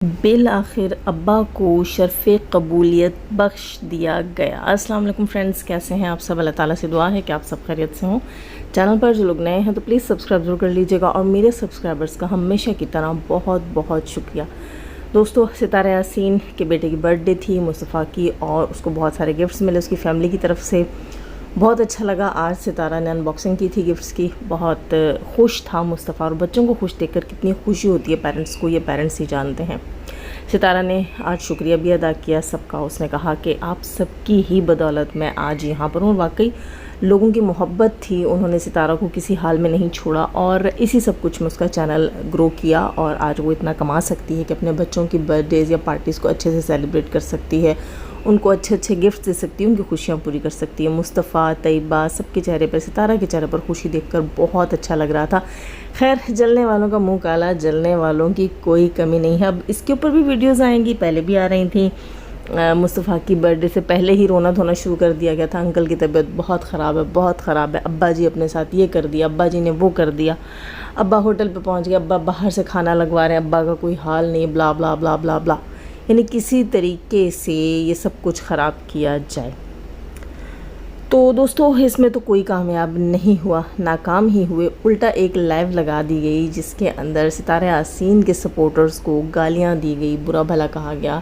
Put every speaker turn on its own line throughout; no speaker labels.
بالآخر ابا کو شرف قبولیت بخش دیا گیا۔ السلام علیکم فرینڈز، کیسے ہیں آپ سب؟ اللہ تعالیٰ سے دعا ہے کہ آپ سب خیریت سے ہوں۔ چینل پر جو لوگ نئے ہیں تو پلیز سبسکرائب ضرور کر لیجیے گا، اور میرے سبسکرائبرز کا ہمیشہ کی طرح بہت بہت شکریہ۔ دوستو، ستارہ یاسین کے بیٹے کی برتھ ڈے تھی مصطفیٰ کی، اور اس کو بہت سارے گفٹس ملے اس کی فیملی کی طرف سے۔ بہت اچھا لگا۔ آج ستارہ نے ان باکسنگ کی تھی گفٹس کی، بہت خوش تھا مصطفیٰ، اور بچوں کو خوش دیکھ کر کتنی خوشی ہوتی ہے پیرنٹس کو، یہ پیرنٹس ہی جانتے ہیں۔ ستارہ نے آج شکریہ بھی ادا کیا سب کا۔ اس نے کہا کہ آپ سب کی ہی بدولت میں آج یہاں پر ہوں۔ واقعی لوگوں کی محبت تھی، انہوں نے ستارہ کو کسی حال میں نہیں چھوڑا، اور اسی سب کچھ میں اس کا چینل گرو کیا، اور آج وہ اتنا کما سکتی ہے کہ اپنے بچوں کی برتھ ڈیز یا پارٹیز کو اچھے سے سیلیبریٹ کر سکتی ہے، ان کو اچھے اچھے گفٹ دے سکتی ہے، ان کی خوشیاں پوری کر سکتی ہے۔ مصطفیٰ، طیبہ، سب کے چہرے پر، ستارہ کے چہرے پر خوشی دیکھ کر بہت اچھا لگ رہا تھا۔ خیر، جلنے والوں کا منہ کالا، جلنے والوں کی کوئی کمی نہیں ہے۔ اب اس کے اوپر بھی ویڈیوز آئیں گی، پہلے بھی آ رہی تھیں۔ مصطفیٰ کی برتھ ڈے سے پہلے ہی رونا دھونا شروع کر دیا گیا تھا، انکل کی طبیعت بہت خراب ہے، بہت خراب ہے، ابا جی اپنے ساتھ یہ کر دیا، ابا جی نے وہ کر دیا، ابا ہوٹل پہ پہنچ گیا، ابا باہر سے کھانا لگوا رہے ہیں، ابا کا کوئی حال نہیں، بلا بلا بلا بلا بلا، یعنی کسی طریقے سے یہ سب کچھ خراب کیا جائے۔ تو دوستو، اس میں تو کوئی کامیاب نہیں ہوا، ناکام ہی ہوئے۔ الٹا ایک لائیو لگا دی گئی جس کے اندر ستارہ یاسین کے سپورٹرز کو گالیاں دی گئی، برا بھلا کہا گیا،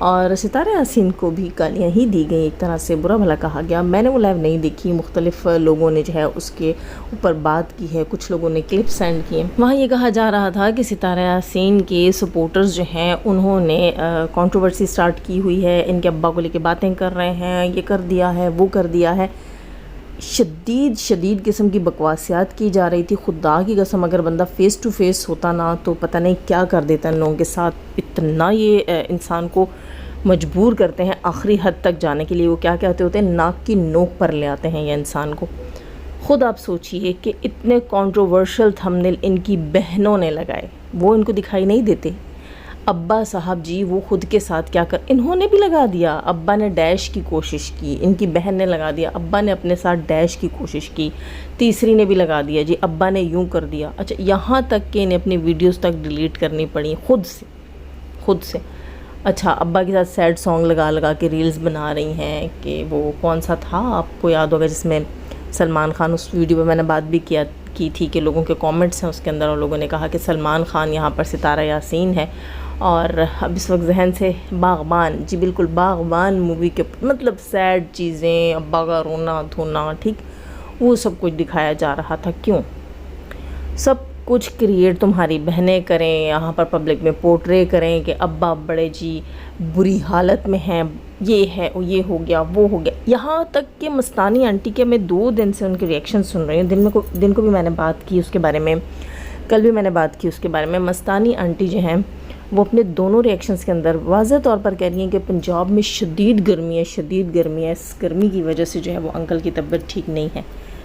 اور ستارہ یاسین کو بھی گالیاں ہی دی گئی، ایک طرح سے برا بھلا کہا گیا۔ میں نے وہ لائیو نہیں دیکھی، مختلف لوگوں نے جو ہے اس کے اوپر بات کی ہے، کچھ لوگوں نے کلپ سینڈ کیے۔ وہاں یہ کہا جا رہا تھا کہ ستارہ یاسین کے سپورٹرز جو ہیں انہوں نے کنٹروورسی سٹارٹ کی ہوئی ہے، ان کے ابا کو لے کے باتیں کر رہے ہیں، یہ کر دیا ہے، وہ کر دیا ہے۔ شدید قسم کی بکواسیات کی جا رہی تھی۔ خدا کی قسم، اگر بندہ فیس ٹو فیس ہوتا نا تو پتہ نہیں کیا کر دیتا ان لوگوں کے ساتھ۔ اتنا یہ انسان کو مجبور کرتے ہیں آخری حد تک جانے کے لیے۔ وہ کیا کہتے ہوتے ہیں، ناک کی نوک پر لے آتے ہیں یہ انسان کو۔ خود آپ سوچئے کہ اتنے کنٹروورشل تھمبنیل ان کی بہنوں نے لگائے، وہ ان کو دکھائی نہیں دیتے۔ ابا صاحب جی وہ خود کے ساتھ کیا انہوں نے بھی لگا دیا، ابا نے ڈیش کی کوشش کی، ان کی بہن نے لگا دیا، ابا نے اپنے ساتھ ڈیش کی کوشش کی، تیسری نے بھی لگا دیا جی ابا نے یوں کر دیا۔ اچھا، یہاں تک کہ انہیں اپنی ویڈیوز تک ڈیلیٹ کرنی پڑی خود سے۔ اچھا، ابا کے ساتھ سیڈ سانگ لگا کے ریلز بنا رہی ہیں، کہ وہ کون سا تھا آپ کو یاد ہوگا، جس میں سلمان خان، اس ویڈیو پہ میں نے بات بھی کی تھی کہ لوگوں کے کامنٹس ہیں اس کے اندر، اور لوگوں نے کہا کہ سلمان خان یہاں پر ستارہ یاسین ہے، اور اب اس وقت ذہن سے باغبان، جی بالکل باغبان مووی کے مطلب سیڈ چیزیں، ابا کا رونا دھونا، ٹھیک، وہ سب کچھ دکھایا جا رہا تھا۔ کیوں؟ سب کچھ کریٹ تمہاری بہنیں کریں، یہاں پر پبلک میں پورٹرے کریں کہ ابا بڑے جی بری حالت میں ہیں، یہ ہے، یہ ہو گیا، وہ ہو گیا۔ یہاں تک کہ مستانی آنٹی کے میں 2 دن سے ان کے ریئیکشن سن رہی ہوں، دن کو بھی میں نے بات کی اس کے بارے میں، کل بھی میں نے بات کی اس کے بارے میں۔ مستانی آنٹی جو ہیں وہ اپنے دونوں ریئیکشنز کے اندر واضح طور پر کہہ رہی ہیں کہ پنجاب میں شدید گرمی ہے، اس گرمی کی وجہ سے جو ہے وہ انکل کی طبیعت ٹھیک نہیں ہے،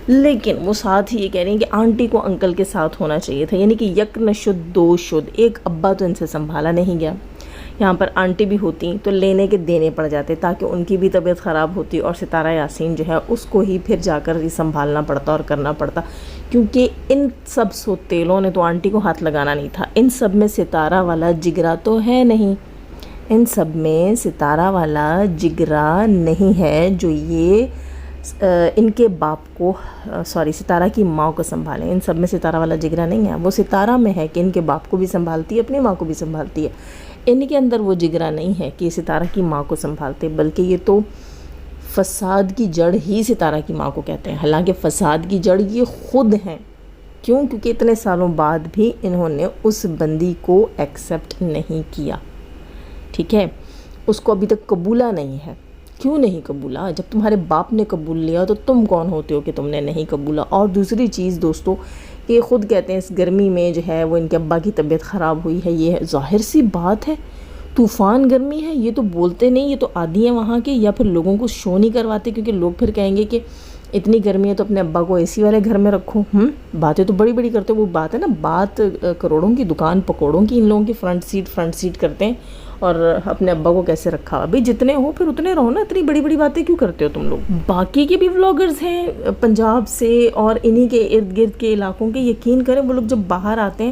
لیکن وہ ساتھ ہی یہ کہہ رہی ہیں کہ آنٹی کو انکل کے ساتھ ہونا چاہیے تھا، یعنی کہ یک نہ شد دو شد، ایک ابا تو ان سے سنبھالا نہیں گیا، یہاں پر آنٹی بھی ہوتی تو لینے کے دینے پڑ جاتے، تاکہ ان کی بھی طبیعت خراب ہوتی، اور ستارہ یاسین جو ہے اس کو ہی پھر جا کر سنبھالنا پڑتا اور کرنا پڑتا، کیونکہ ان سب سوتیلوں نے تو آنٹی کو ہاتھ لگانا نہیں تھا۔ ان سب میں ستارہ والا جگرا تو ہے نہیں، ان سب میں ستارہ والا جگرا نہیں ہے جو یہ ان کے باپ کو ستارہ کی ماں کو سنبھالیں۔ ان سب میں ستارہ والا جگرا نہیں ہے، وہ ستارہ میں ہے کہ ان کے باپ کو بھی سنبھالتی ہے، اپنی ماں کو بھی سنبھالتی ہے۔ ان کے اندر وہ جگرا نہیں ہے کہ ستارہ کی ماں کو سنبھالتے، بلکہ یہ تو فساد کی جڑ ہی ستارہ کی ماں کو کہتے ہیں، حالانکہ فساد کی جڑ یہ خود ہیں۔ کیوں؟ کیونکہ اتنے سالوں بعد بھی انہوں نے اس بندی کو ایکسیپٹ نہیں کیا، ٹھیک ہے، اس کو ابھی تک قبولہ نہیں ہے۔ کیوں نہیں قبولا؟ جب تمہارے باپ نے قبول لیا تو تم کون ہوتے ہو کہ تم نے نہیں قبولا؟ اور دوسری چیز دوستو، کہ خود کہتے ہیں اس گرمی میں جو ہے وہ ان کے ابا کی طبیعت خراب ہوئی ہے، یہ ظاہر سی بات ہے، طوفان گرمی ہے، یہ تو بولتے نہیں، یہ تو عادی ہیں وہاں کے، یا پھر لوگوں کو شو نہیں کرواتے، کیونکہ لوگ پھر کہیں گے کہ اتنی گرمی ہے تو اپنے ابا کو اے سی والے گھر میں رکھو۔ باتیں تو بڑی بڑی کرتے، وہ بات ہے نا، بات کروڑوں کی، دکان پکوڑوں کی، ان لوگوں کی فرنٹ سیٹ کرتے ہیں، اور اپنے ابا کو کیسے رکھا ہوا؟ بھئی جتنے ہو پھر اتنے رہو نا، اتنی بڑی بڑی باتیں کیوں کرتے ہو تم لوگ؟ باقی کے بھی ولاگرز ہیں پنجاب سے اور انہی کے ارد گرد کے علاقوں کے، یقین کریں وہ لوگ جب باہر آتے ہیں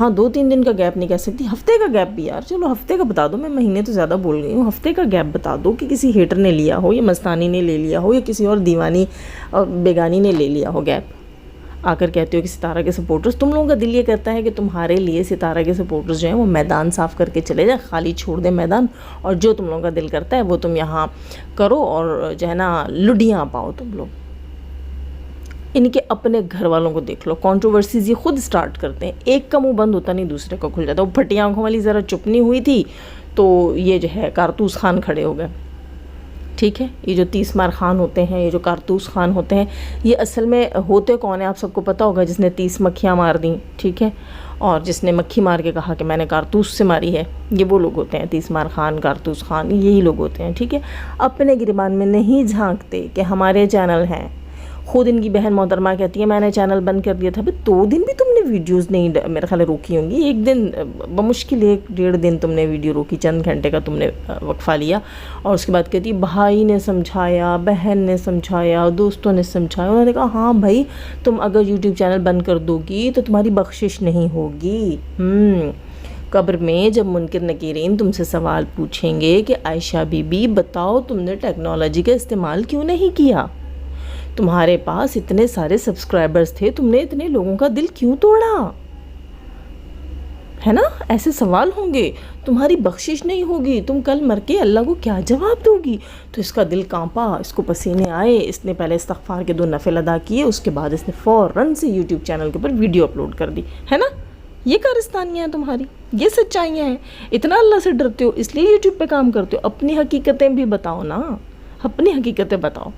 ہاں 2-3 دن کا گیپ نہیں کہہ سکتی، ہفتے کا گیپ بھی یار، چلو ہفتے کا بتا دو، میں مہینے تو زیادہ بول گئی ہوں، ہفتے کا گیپ بتا دو کہ کسی ہیٹر نے لیا ہو یا مستانی نے لے لیا ہو یا کسی اور دیوانی اور بیگانی نے لے لیا ہو گیپ۔ آ کر کہتے ہو کہ ستارہ کے سپورٹرز، تم لوگوں کا دل یہ کرتا ہے کہ تمہارے لیے ستارہ کے سپورٹرز جو ہیں وہ میدان صاف کر کے چلے جائیں، خالی چھوڑ دیں میدان، اور جو تم لوگوں کا دل کرتا ہے وہ تم یہاں کرو اور جو ہے نا لڈیاں پاؤ تم لوگ۔ ان کے اپنے گھر والوں کو دیکھ لو، کنٹروورسیز یہ خود سٹارٹ کرتے ہیں، ایک کا منہ بند ہوتا نہیں دوسرے کا کھل جاتا۔ وہ پھٹی آنکھوں والی ذرا چپ نہیں ہوئی تھی تو یہ جو ہے کارتوس خان کھڑے ہو گئے، ٹھیک ہے۔ یہ جو 30 مار خان ہوتے ہیں، یہ جو کارتوس خان ہوتے ہیں، یہ اصل میں ہوتے کون ہیں آپ سب کو پتہ ہوگا، جس نے 30 مکھیاں مار دیں، ٹھیک ہے، اور جس نے مکھی مار کے کہا کہ میں نے کارتوس سے ماری ہے، یہ وہ لوگ ہوتے ہیں 30 مار خان، کارتوس خان، یہی لوگ ہوتے ہیں، ٹھیک ہے۔ اپنے گریبان میں نہیں جھانکتے کہ ہمارے چینل ہیں۔ خود ان کی بہن محترمہ کہتی ہے میں نے چینل بند کر دیا تھا، 2 دن بھی تم نے ویڈیوز نہیں میرے خیال روکی ہوں گی، ایک دن بمشکل 1-1.5 دن تم نے ویڈیو روکی، چند گھنٹے کا تم نے وقفہ لیا، اور اس کے بعد کہتی بھائی نے سمجھایا، بہن نے سمجھایا، دوستوں نے سمجھایا، انہوں نے کہا ہاں بھائی تم اگر یوٹیوب چینل بند کر دو گی تو تمہاری بخشش نہیں ہوگی۔ قبر میں جب منکر نکیرین تم سے سوال پوچھیں گے کہ عائشہ بی بی بتاؤ تم نے ٹیکنالوجی کا استعمال کیوں نہیں کیا، تمہارے پاس اتنے سارے سبسکرائبرز تھے، تم نے اتنے لوگوں کا دل کیوں توڑا، ہے نا، ایسے سوال ہوں گے، تمہاری بخشش نہیں ہوگی، تم کل مر کے اللہ کو کیا جواب دو گی۔ تو اس کا دل کانپا، اس کو پسینے آئے، اس نے پہلے استغفار کے 2 نفل ادا کیے، اس کے بعد اس نے فوراً سے یوٹیوب چینل کے اوپر ویڈیو اپلوڈ کر دی، ہے نا۔ یہ کارستانیاں ہیں تمہاری، یہ سچائیاں ہیں، اتنا اللہ سے ڈرتے ہو اس لیے یوٹیوب پہ کام کرتے ہو، اپنی حقیقتیں بھی بتاؤ نا، اپنی حقیقتیں بتاؤ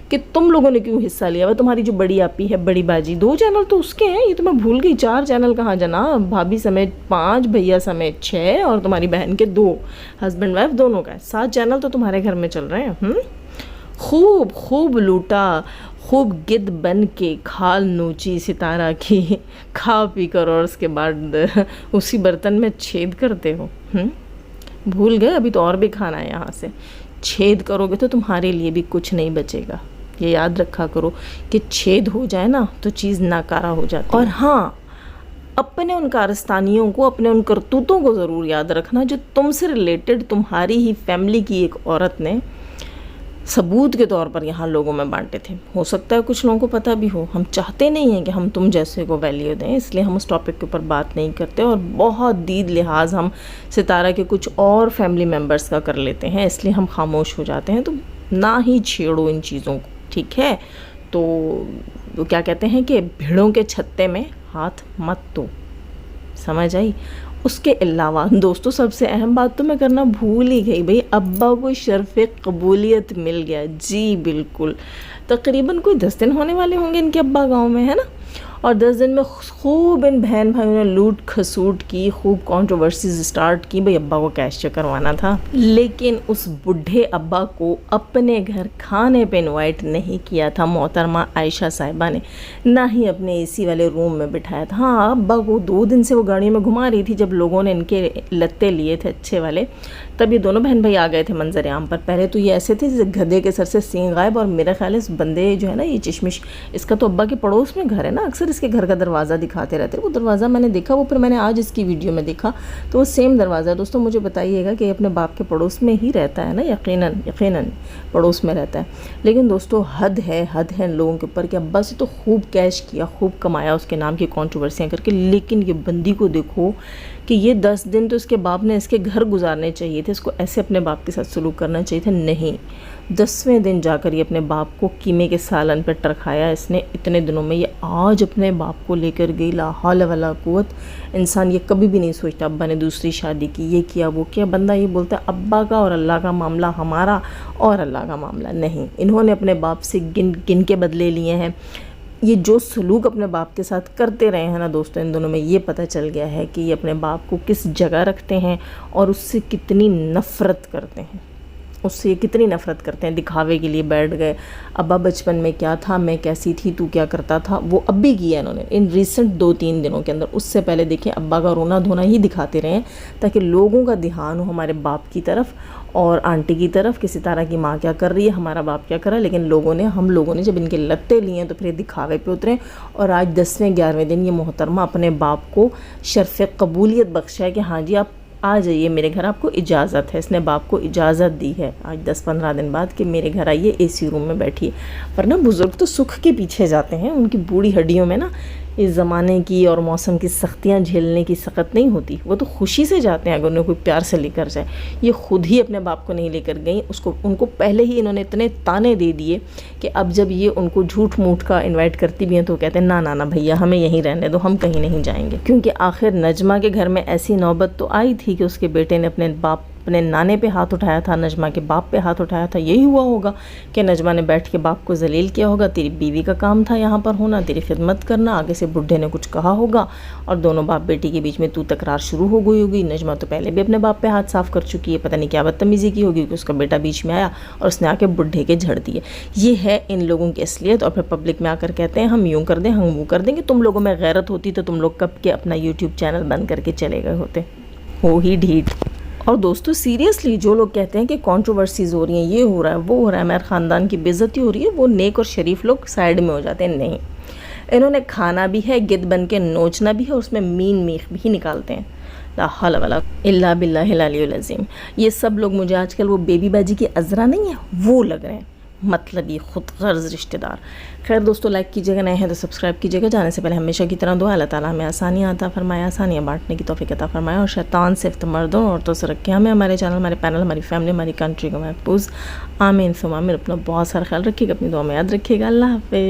کہ تم لوگوں نے کیوں حصہ لیا ہوا۔ تمہاری جو بڑی آپی ہے، بڑی باجی، 2 چینل تو اس کے ہیں، یہ تو میں بھول گئی، 4 چینل کہاں جناب، بھابھی سمیت 5، بھیا سمیت 6، اور تمہاری بہن کے 2، ہسبینڈ وائف دونوں کا ہے، 7 چینل تو تمہارے گھر میں چل رہے ہیں۔ خوب لوٹا، خوب گد بن کے کھال نوچی ستارہ کی، کھا پی کر اور اس کے بعد اسی برتن میں چھید کرتے ہو۔ بھول گئے، ابھی تو اور بھی کھانا ہے یہاں سے، چھید کرو گے تو تمہارے لیے بھی کچھ نہیں بچے گا، یہ یاد رکھا کرو کہ چھید ہو جائے نا تو چیز ناکارہ ہو جاتی ہے۔ اور ہاں، اپنے ان کارستانیوں کو، اپنے ان کرتوتوں کو ضرور یاد رکھنا جو تم سے ریلیٹڈ تمہاری ہی فیملی کی ایک عورت نے ثبوت کے طور پر یہاں لوگوں میں بانٹے تھے۔ ہو سکتا ہے کچھ لوگوں کو پتہ بھی ہو، ہم چاہتے نہیں ہیں کہ ہم تم جیسے کو ویلیو دیں، اس لیے ہم اس ٹاپک کے اوپر بات نہیں کرتے، اور بہت دید لحاظ ہم ستارہ کے کچھ اور فیملی ممبرز کا کر لیتے ہیں، اس لیے ہم خاموش ہو جاتے ہیں۔ تو نہ ہی چھیڑو ان چیزوں کو، ٹھیک ہے۔ تو وہ کیا کہتے ہیں کہ بھیڑوں کے چھتے میں ہاتھ مت دو، سمجھ آئی۔ اس کے علاوہ دوستو سب سے اہم بات تو میں کرنا بھول ہی گئی، بھئی ابا کو شرف قبولیت مل گیا، جی بالکل، تقریباً کوئی 10 دن ہونے والے ہوں گے ان کے ابا گاؤں میں، ہے نا، اور 10 دن میں خوب ان بہن بھائیوں نے لوٹ کھسوٹ کی، خوب کنٹروورسیز سٹارٹ کی، بھئی ابا کو کیش کروانا تھا، لیکن اس بڈھے ابا کو اپنے گھر کھانے پہ انوائٹ نہیں کیا تھا محترمہ عائشہ صاحبہ نے، نہ ہی اپنے اے سی والے روم میں بٹھایا تھا۔ ہاں، ابا کو 2 دن سے وہ گاڑیوں میں گھما رہی تھی، جب لوگوں نے ان کے لتے لیے تھے اچھے والے، تب یہ دونوں بہن بھائی آ گئے تھے منظر عام پر۔ پہلے تو یہ ایسے تھے جیسے گدھے کے سر سے سینگ غائب، اور میرا خیال ہے اس بندے جو ہے نا یہ چشمش، اس کا تو ابا کے پڑوس میں گھر ہے نا، اکثر اس کے گھر کا دروازہ دکھاتے رہتے ہیں، وہ دروازہ میں نے دیکھا، وہ پھر میں نے آج اس کی ویڈیو میں دیکھا تو وہ سیم دروازہ ہے۔ دوستوں مجھے بتائیے گا کہ یہ اپنے باپ کے پڑوس میں ہی رہتا ہے نا، یقیناً پڑوس میں رہتا ہے، لیکن دوستوں حد ہے ان لوگوں کے اوپر کہ ابا سے تو خوب کیش کیا، خوب کمایا اس کے نام کی کنٹروورسیاں کر کے، لیکن یہ بندی کو دیکھو کہ یہ 10 دن تو اس کے باپ نے اس کے گھر گزارنے چاہیے تھے، اس کو ایسے اپنے باپ کے ساتھ سلوک کرنا چاہیے تھا، نہیں، 10ویں دن جا کر یہ اپنے باپ کو قیمے کے سالن پر ٹرکھایا اس نے۔ اتنے دنوں میں یہ آج اپنے باپ کو لے کر گئی، لا حول ولا قوت۔ انسان یہ کبھی بھی نہیں سوچتا ابا نے دوسری شادی کی، یہ کیا وہ کیا، بندہ یہ بولتا ہے ابا کا اور اللہ کا معاملہ ہمارا اور اللہ کا معاملہ نہیں۔ انہوں نے اپنے باپ سے گن کے بدلے لیے ہیں، یہ جو سلوک اپنے باپ کے ساتھ کرتے رہے ہیں نا دوستوں، ان دونوں میں یہ پتہ چل گیا ہے کہ یہ اپنے باپ کو کس جگہ رکھتے ہیں اور اس سے کتنی نفرت کرتے ہیں۔ اس سے کتنی نفرت کرتے ہیں، دکھاوے کے لیے بیٹھ گئے، ابا بچپن میں کیا تھا، میں کیسی تھی، تو کیا کرتا تھا، وہ اب بھی کیا انہوں نے ان ریسنٹ 2-3 دنوں کے اندر۔ اس سے پہلے دیکھیں ابا کا رونا دھونا ہی دکھاتے رہے تاکہ لوگوں کا دھیان ہو ہمارے باپ کی طرف اور آنٹی کی طرف کہ ستارہ کی ماں کیا کر رہی ہے، ہمارا باپ کیا کر رہا ہے۔ لیکن ہم لوگوں نے جب ان کے لتے لیے ہیں تو پھر دکھاوے پہ اترے، اور آج 10ویں-11ویں دن یہ محترمہ اپنے باپ کو شرف قبولیت بخشا ہے کہ ہاں جی آپ آ جائیے میرے گھر، آپ کو اجازت ہے۔ اس نے باپ کو اجازت دی ہے آج 10-15 دن بعد کہ میرے گھر آئیے، اے سی روم میں بیٹھیے۔ ورنہ بزرگ تو سکھ کے پیچھے جاتے ہیں، ان کی بوڑھی ہڈیوں میں نا اس زمانے کی اور موسم کی سختیاں جھیلنے کی سخت نہیں ہوتی، وہ تو خوشی سے جاتے ہیں اگر انہیں کوئی پیار سے لے کر جائے۔ یہ خود ہی اپنے باپ کو نہیں لے کر گئیں، ان کو پہلے ہی انہوں نے اتنے تانے دے دیے کہ اب جب یہ ان کو جھوٹ موٹ کا انوائٹ کرتی بھی ہیں تو وہ کہتے ہیں نا بھیا ہمیں یہیں رہنے دو، ہم کہیں نہیں جائیں گے۔ کیونکہ آخر نجمہ کے گھر میں ایسی نوبت تو آئی تھی کہ اس کے بیٹے نے اپنے نانے پہ ہاتھ اٹھایا تھا، نجمہ کے باپ پہ ہاتھ اٹھایا تھا۔ یہی ہوا ہوگا کہ نجمہ نے بیٹھ کے باپ کو ذلیل کیا ہوگا، تیری بیوی کا کام تھا یہاں پر ہونا، تیری خدمت کرنا، آگے سے بڈھے نے کچھ کہا ہوگا اور دونوں باپ بیٹی کے بیچ میں تو تکرار شروع ہو گئی ہوگی۔ نجمہ تو پہلے بھی اپنے باپ پہ ہاتھ صاف کر چکی ہے، پتہ نہیں کیا بدتمیزی کی ہوگی کہ اس کا بیٹا بیچ میں آیا اور اس نے آ کے بڈھے کے جھڑ دیے۔ یہ ہے ان لوگوں کی اصلیت، اور پھر پبلک میں آ کر کہتے ہیں ہم یوں کر دیں، ہم وہ کر دیں، کہ تم لوگوں میں غیرت ہوتی تو تم لوگ کب کے اپنا یوٹیوب چینل بند کر کے چلے گئے ہوتے، ہو ہی ڈھیٹ۔ اور دوستو سیریسلی جو لوگ کہتے ہیں کہ کنٹروورسیز ہو رہی ہیں، یہ ہو رہا ہے وہ ہو رہا ہے، ہمارے خاندان کی بے عزتی ہو رہی ہے، وہ نیک اور شریف لوگ سائیڈ میں ہو جاتے ہیں۔ نہیں، انہوں نے کھانا بھی ہے، گد بن کے نوچنا بھی ہے، اس میں مین میخ بھی نکالتے ہیں۔ لا حول ولا الا باللہ العلی العظیم۔ یہ سب لوگ مجھے آج کل وہ بیبی باجی کی عذرا نہیں ہے وہ لگ رہے ہیں، مطلب یہ خود غرض رشتہ دار۔ خیر دوستو لائک کیجیے گا، نئے ہیں تو سبسکرائب کیجیے گا۔ جانے سے پہلے ہمیشہ کی طرح دعا، اللہ تعالیٰ ہمیں آسانیاں عطا فرمائے، آسانیاں بانٹنے کی توفیق عطا فرمائے، اور شیطان سے مردوں اور عورتوں سے رکھے ہمیں، ہمارے چینل، ہمارے پینل، ہماری فیملی، ہماری کنٹری کو محفوظ۔ آمین ثم آمین۔ اپنا بہت سارا خیال رکھیے گا، اپنی دعا میں یاد رکھیے گا۔ اللہ حافظ۔